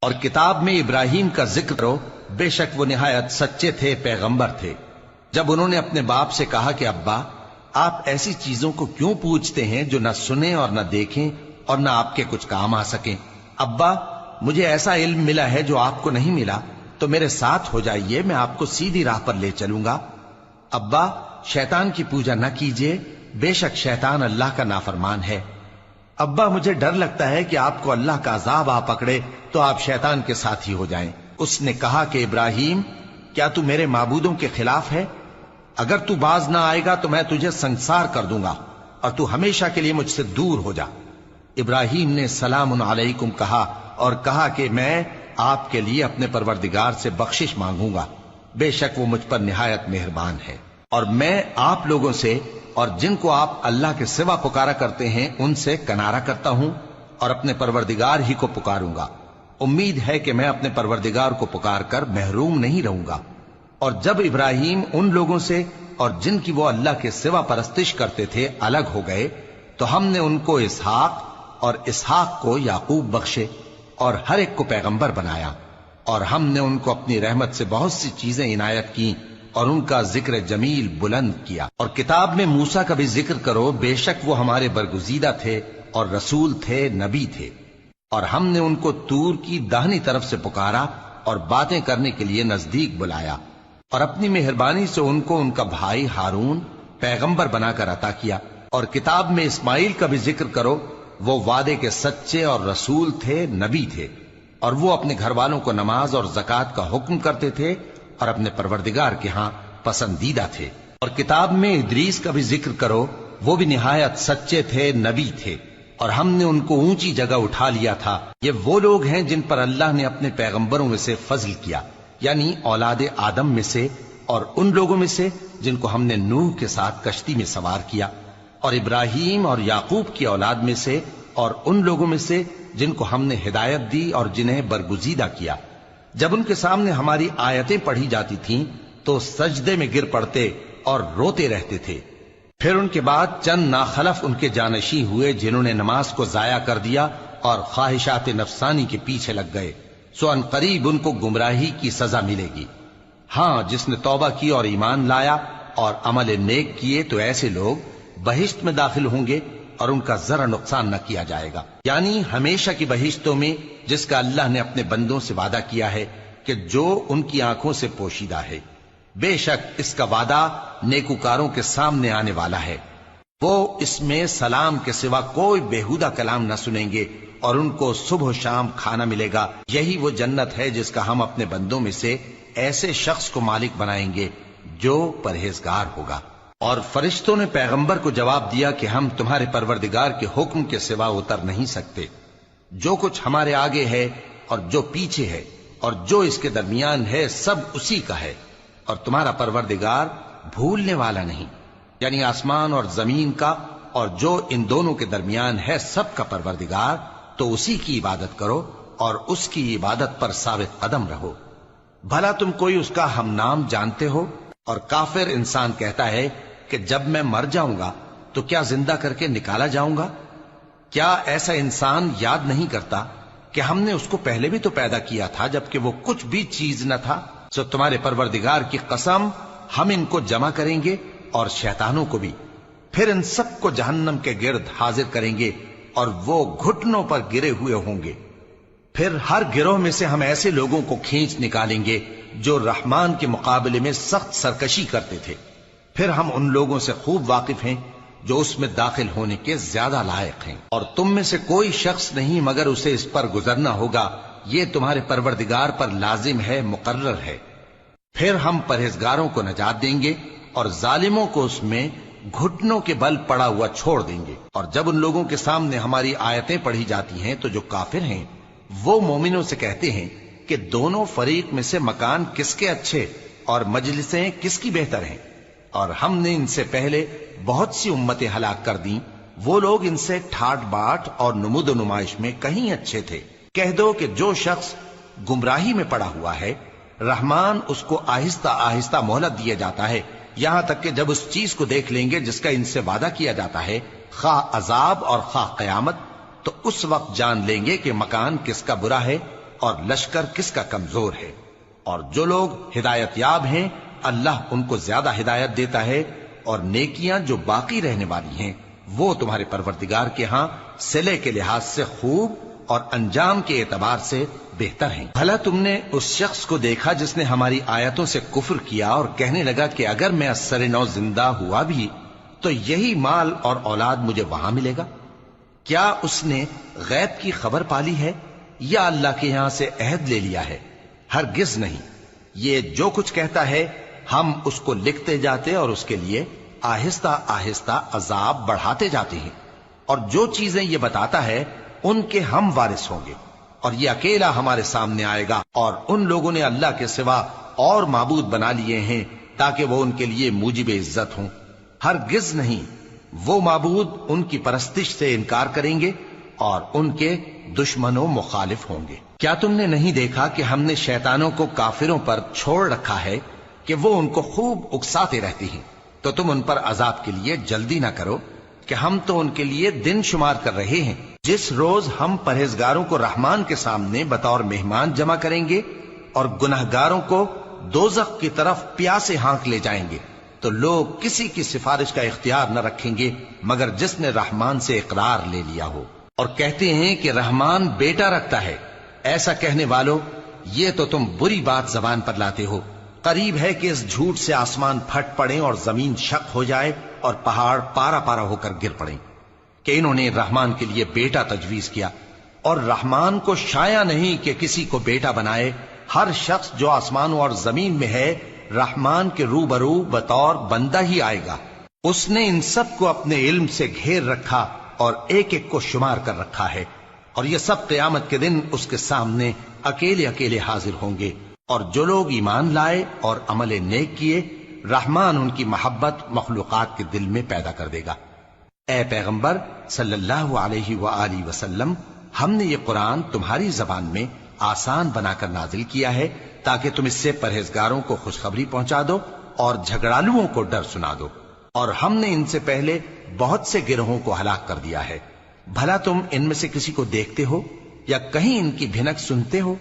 اور کتاب میں ابراہیم کا ذکر کرو، بے شک وہ نہایت سچے تھے، پیغمبر تھے۔ جب انہوں نے اپنے باپ سے کہا کہ ابا، آپ ایسی چیزوں کو کیوں پوچھتے ہیں جو نہ سنیں اور نہ دیکھیں اور نہ آپ کے کچھ کام آ سکیں؟ ابا، مجھے ایسا علم ملا ہے جو آپ کو نہیں ملا، تو میرے ساتھ ہو جائیے، میں آپ کو سیدھی راہ پر لے چلوں گا۔ ابا، شیطان کی پوجا نہ کیجیے، بے شک شیطان اللہ کا نافرمان ہے۔ ابا، مجھے ڈر لگتا ہے کہ آپ کو اللہ کا عذاب آ پکڑے تو آپ شیطان کے ساتھی ہو جائیں۔ اس نے کہا کہ ابراہیم، کیا تو میرے معبودوں کے خلاف ہے؟ اگر تو باز نہ آئے گا تو میں تجھے سنسار کر دوں گا اور تو ہمیشہ کے لیے مجھ سے دور ہو جا۔ ابراہیم نے سلام علیکم کہا اور کہا کہ میں آپ کے لیے اپنے پروردگار سے بخشش مانگوں گا، بے شک وہ مجھ پر نہایت مہربان ہے۔ اور میں آپ لوگوں سے اور جن کو آپ اللہ کے سوا پکارا کرتے ہیں ان سے کنارہ کرتا ہوں اور اپنے پروردگار ہی کو پکاروں گا۔ امید ہے کہ میں اپنے پروردگار کو پکار کر محروم نہیں رہوں گا۔ اور جب ابراہیم ان لوگوں سے اور جن کی وہ اللہ کے سوا پرستش کرتے تھے الگ ہو گئے تو ہم نے ان کو اسحاق اور اسحاق کو یعقوب بخشے اور ہر ایک کو پیغمبر بنایا، اور ہم نے ان کو اپنی رحمت سے بہت سی چیزیں عنایت کی اور ان کا ذکر جمیل بلند کیا۔ اور کتاب میں موسیٰ کا بھی ذکر کرو، بے شک وہ ہمارے برگزیدہ تھے اور رسول تھے، نبی تھے، اور ہم نے ان کو طور کی داہنی طرف سے پکارا اور باتیں کرنے کے لیے نزدیک بلایا، اور اپنی مہربانی سے ان کو ان کا بھائی ہارون پیغمبر بنا کر عطا کیا۔ اور کتاب میں اسماعیل کا بھی ذکر کرو، وہ وعدے کے سچے اور رسول تھے، نبی تھے، اور وہ اپنے گھر والوں کو نماز اور زکوٰۃ کا حکم کرتے تھے اور اپنے پروردگار کے ہاں پسندیدہ تھے۔ اور کتاب میں ادریس کا بھی ذکر کرو، وہ بھی نہایت سچے تھے، نبی تھے، اور ہم نے ان کو اونچی جگہ اٹھا لیا تھا۔ یہ وہ لوگ ہیں جن پر اللہ نے اپنے پیغمبروں میں سے فضل کیا، یعنی اولاد آدم میں سے اور ان لوگوں میں سے جن کو ہم نے نوح کے ساتھ کشتی میں سوار کیا، اور ابراہیم اور یعقوب کی اولاد میں سے اور ان لوگوں میں سے جن کو ہم نے ہدایت دی اور جنہیں برگزیدہ کیا۔ جب ان کے سامنے ہماری آیتیں پڑھی جاتی تھیں تو سجدے میں گر پڑتے اور روتے رہتے تھے۔ پھر ان کے بعد چند ناخلف ان کے جانشین ہوئے جنہوں نے نماز کو ضائع کر دیا اور خواہشات نفسانی کے پیچھے لگ گئے، سو ان قریب ان کو گمراہی کی سزا ملے گی۔ ہاں، جس نے توبہ کی اور ایمان لایا اور عمل نیک کیے تو ایسے لوگ بہشت میں داخل ہوں گے اور ان کا ذرا نقصان نہ کیا جائے گا، یعنی ہمیشہ کی بہشتوں میں جس کا اللہ نے اپنے بندوں سے وعدہ کیا ہے کہ جو ان کی آنکھوں سے پوشیدہ ہے۔ بے شک اس کا وعدہ نیکوکاروں کے سامنے آنے والا ہے، وہ اس میں سلام کے سوا کوئی بیہودہ کلام نہ سنیں گے اور ان کو صبح و شام کھانا ملے گا۔ یہی وہ جنت ہے جس کا ہم اپنے بندوں میں سے ایسے شخص کو مالک بنائیں گے جو پرہیزگار ہوگا۔ اور فرشتوں نے پیغمبر کو جواب دیا کہ ہم تمہارے پروردگار کے حکم کے سوا اتر نہیں سکتے، جو کچھ ہمارے آگے ہے اور جو پیچھے ہے اور جو اس کے درمیان ہے سب اسی کا ہے، اور تمہارا پروردگار بھولنے والا نہیں، یعنی آسمان اور زمین کا اور جو ان دونوں کے درمیان ہے سب کا پروردگار، تو اسی کی عبادت کرو اور اس کی عبادت پر ثابت قدم رہو۔ بھلا تم کوئی اس کا ہم نام جانتے ہو؟ اور کافر انسان کہتا ہے کہ جب میں مر جاؤں گا تو کیا زندہ کر کے نکالا جاؤں گا؟ کیا ایسا انسان یاد نہیں کرتا کہ ہم نے اس کو پہلے بھی تو پیدا کیا تھا جبکہ وہ کچھ بھی چیز نہ تھا؟ سو تمہارے پروردگار کی قسم، ہم ان کو جمع کریں گے اور شیطانوں کو بھی، پھر ان سب کو جہنم کے گرد حاضر کریں گے اور وہ گھٹنوں پر گرے ہوئے ہوں گے۔ پھر ہر گروہ میں سے ہم ایسے لوگوں کو کھینچ نکالیں گے جو رحمان کے مقابلے میں سخت سرکشی کرتے تھے، پھر ہم ان لوگوں سے خوب واقف ہیں جو اس میں داخل ہونے کے زیادہ لائق ہیں، اور تم میں سے کوئی شخص نہیں مگر اسے اس پر گزرنا ہوگا، یہ تمہارے پروردگار پر لازم ہے، مقرر ہے۔ پھر ہم پرہیزگاروں کو نجات دیں گے اور ظالموں کو اس میں گھٹنوں کے بل پڑا ہوا چھوڑ دیں گے۔ اور جب ان لوگوں کے سامنے ہماری آیتیں پڑھی جاتی ہیں تو جو کافر ہیں وہ مومنوں سے کہتے ہیں کہ دونوں فریق میں سے مکان کس کے اچھے اور مجلسیں کس کی بہتر ہیں، اور ہم نے ان سے پہلے بہت سی امتیں ہلاک کر دیں، وہ لوگ ان سے ٹھاٹ باٹ اور نمود و نمائش میں کہیں اچھے تھے۔ کہہ دو کہ جو شخص گمراہی میں پڑا ہوا ہے، رحمان اس کو آہستہ آہستہ مہلت دیا جاتا ہے، یہاں تک کہ جب اس چیز کو دیکھ لیں گے جس کا ان سے وعدہ کیا جاتا ہے، خواہ عذاب اور خواہ قیامت، تو اس وقت جان لیں گے کہ مکان کس کا برا ہے اور لشکر کس کا کمزور ہے۔ اور جو لوگ ہدایت یاب ہیں اللہ ان کو زیادہ ہدایت دیتا ہے، اور نیکیاں جو باقی رہنے والی ہیں وہ تمہارے پروردگار کے ہاں صلے کے لحاظ سے خوب اور انجام کے اعتبار سے بہتر ہیں۔ بھلا تم نے اس شخص کو دیکھا جس نے ہماری آیتوں سے کفر کیا اور کہنے لگا کہ اگر میں اثر نو زندہ ہوا بھی تو یہی مال اور اولاد مجھے وہاں ملے گا؟ کیا اس نے غیب کی خبر پالی ہے یا اللہ کے یہاں سے عہد لے لیا ہے؟ ہرگز نہیں، یہ جو کچھ کہتا ہے ہم اس کو لکھتے جاتے اور اس کے لیے آہستہ آہستہ عذاب بڑھاتے جاتے ہیں، اور جو چیزیں یہ بتاتا ہے ان کے ہم وارث ہوں گے، اور یہ اکیلا ہمارے سامنے آئے گا۔ اور ان لوگوں نے اللہ کے سوا اور معبود بنا لیے ہیں تاکہ وہ ان کے لیے موجب عزت ہوں۔ ہرگز نہیں، وہ معبود ان کی پرستش سے انکار کریں گے اور ان کے دشمن و مخالف ہوں گے۔ کیا تم نے نہیں دیکھا کہ ہم نے شیطانوں کو کافروں پر چھوڑ رکھا ہے کہ وہ ان کو خوب اکساتے رہتے ہیں؟ تو تم ان پر عذاب کے لیے جلدی نہ کرو کہ ہم تو ان کے لیے دن شمار کر رہے ہیں۔ جس روز ہم پرہیزگاروں کو رحمان کے سامنے بطور مہمان جمع کریں گے اور گناہگاروں کو دوزخ کی طرف پیاسے ہانک لے جائیں گے، تو لوگ کسی کی سفارش کا اختیار نہ رکھیں گے مگر جس نے رحمان سے اقرار لے لیا ہو۔ اور کہتے ہیں کہ رحمان بیٹا رکھتا ہے۔ ایسا کہنے والوں، یہ تو تم بری بات زبان پر لاتے ہو۔ قریب ہے کہ اس جھوٹ سے آسمان پھٹ پڑے اور زمین شق ہو جائے اور پہاڑ پارا پارا ہو کر گر پڑیں کہ انہوں نے رحمان کے لیے بیٹا تجویز کیا، اور رحمان کو شایع نہیں کہ کسی کو بیٹا بنائے۔ ہر شخص جو آسمانوں اور زمین میں ہے رحمان کے روبرو بطور بندہ ہی آئے گا۔ اس نے ان سب کو اپنے علم سے گھیر رکھا اور ایک ایک کو شمار کر رکھا ہے، اور یہ سب قیامت کے دن اس کے سامنے اکیلے اکیلے حاضر ہوں گے۔ اور جو لوگ ایمان لائے اور عمل نیک کیے، رحمان ان کی محبت مخلوقات کے دل میں پیدا کر دے گا۔ اے پیغمبر صلی اللہ علیہ وآلہ وسلم، ہم نے یہ قرآن تمہاری زبان میں آسان بنا کر نازل کیا ہے تاکہ تم اس سے پرہیزگاروں کو خوشخبری پہنچا دو اور جھگڑالوؤں کو ڈر سنا دو۔ اور ہم نے ان سے پہلے بہت سے گروہوں کو ہلاک کر دیا ہے۔ بھلا تم ان میں سے کسی کو دیکھتے ہو یا کہیں ان کی بھنک سنتے ہو؟